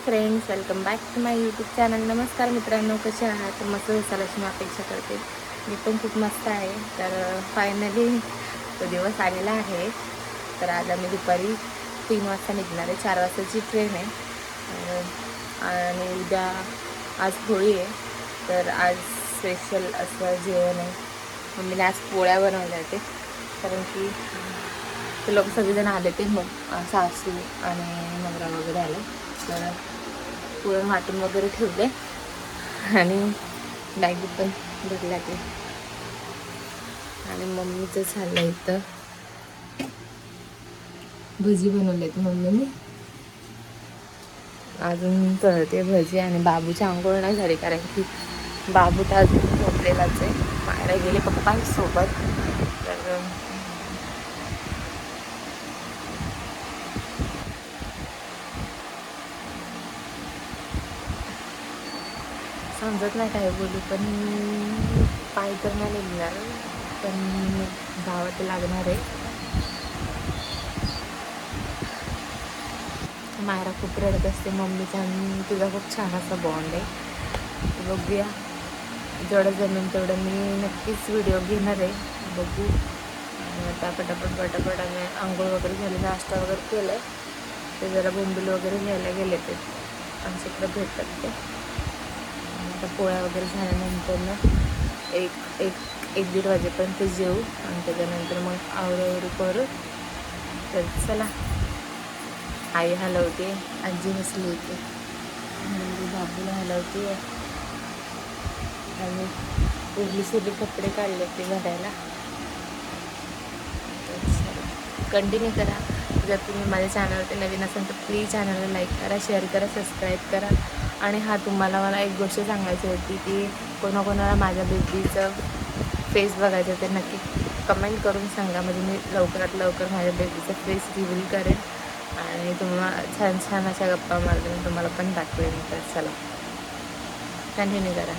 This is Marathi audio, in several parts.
Friends, welcome back to my YouTube channel. नमस्कार मित्रांनो, कसे आहात? मस्त असाल अशी मी अपेक्षा करते. मी पण खूप मस्त आहे. तर फायनली तो दिवस आलेला आहे. तर आज आम्ही दुपारी 3 वाजता निघणार आहे. 4 वाजताची ट्रेन आहे. आणि उद्या आज होळी आहे. तर आज स्पेशल असं जेवण आहे. मम्मीने आज पोळ्या बनवल्या होते, कारण की ते लोक सगळेजण आले ते मग सासू आणि नवरा वगैरे आले. तर पुरण वाटून वगैरे ठेवले आणि बॅगी पण भरल्या ते. आणि मम्मीचं झालं इथं भजी बनवलेत मम्मीने. अजून तळते भजी. आणि बाबूची आंघोळ नाही झाली, कारण की बाबू तर अजून झोपलेलाच आहे. मायरा गेले पप्पांसोबत. तर समजत नाही काय बोलू, पण पाय तर नाही निघणार, पण गावात लागणार आहे. मायरा खूप रडत असते. मम्मीचा आणि तुझा खूप छान असा बॉन्ड आहे. बघूया, जेवढं जमेल तेवढं मी नक्कीच व्हिडिओ घेणार आहे. बघू. आता पटापट आम्ही आंघोळ वगैरे झाली, नाश्ता वगैरे केला आहे. ते जरा बोंबील वगैरे घ्यायला गेले ते आमच्याकडे भेटतात ते. आता पोळ्या वगैरे झाल्यानंतर ना एक दीड वाजेपर्यंत जेवू. आणि त्याच्यानंतर मग आवरावरी करू. तर चला. आई हलवते, आजी बसली होती, बाबूला हलवते. आणि उरली कपडे काढले ते भरायला. कंटिन्यू करा. जर तुम्ही माझ्या चॅनलवरती नवीन असाल तर प्लीज चॅनलला लाईक करा, शेअर करा, सबस्क्राईब करा. आणि तुम्हाला मला एक गोष्ट सांगायची होती की कोणाकोणाला माझ्या बेबीचं फेस बघायचं ते नक्की कमेंट करून सांगा. म्हणजे मी लवकरात लवकर माझ्या बेबीचा फेस रिव्हील करेन आणि तुम्हाला छान छान अशा गप्पा मारून तुम्हाला पण दाखवेन. तर चला, कंटिन्यू करा.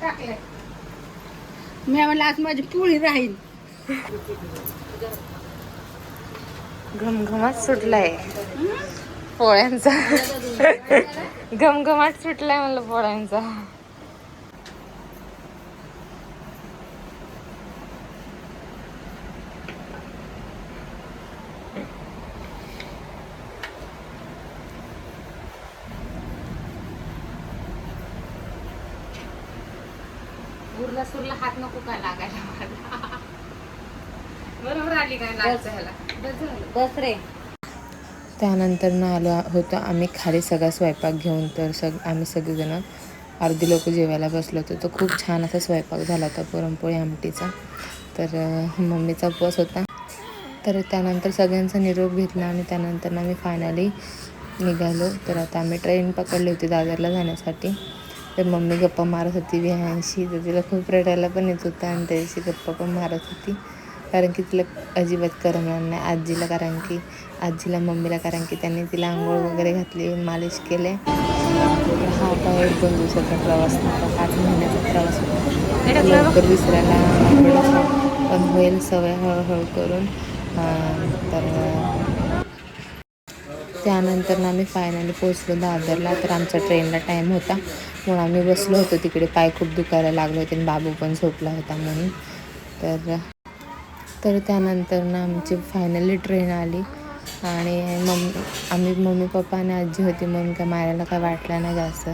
टाकले मी म्हणलं आज माझी पोळी राहील. घमघमाट सुटलाय पोळ्यांचा. घमघमाट सुटलाय म्हणलं पोळ्यांचा. उरला सुरला हात नको काय लागायला मला. बरोबर आली काय लागायला. बस रे. त्यानंतर आलो होतो आम्ही खाली सगळा स्वयंपाक घेऊन. तर आम्ही सगळेजण अर्धी लोक जेवायला बसलो होतो. तर खूप छान असा स्वयंपाक झाला होता पुरणपोळी आमटीचा. तर मम्मीचा उपवास होता. तर त्यानंतर सगळ्यांचा निरोप घेतला आणि त्यानंतर आम्ही फायनली निघालो. तर आता आम्ही ट्रेन पकडली होती दादरला जाण्यासाठी. तर मम्मी गप्पा मारत होती विहांशी. तर तिला खूप रडायला पण येत होतं आणि त्याची गप्पा पण मारत होती, कारण की तिला अजिबात करमणार नाही. आजीला मम्मीला, कारण की त्यांनी तिला आंघोळ वगैरे घातली, मालिश केले. हा होता 1-2 दिवसाचा प्रवास नव्हता, 5 महिन्याचा प्रवास होता. लवकर विसरायला पण होईल सवय हळूहळू करून. तर त्यानंतर आम्ही फायनली पोचलो दादरला. तर आमचा ट्रेनला टाईम होता म्हणून आम्ही बसलो होतो तिकडे. पाय खूप दुखायला लागले होते आणि बाबू पण झोपला होता म्हणून. तर त्यानंतर आमची फायनली ट्रेन आली. आणि मम्मी पप्पा आणि आजी होती म्हणून काय मारायला काय वाटलं नाही जास्त.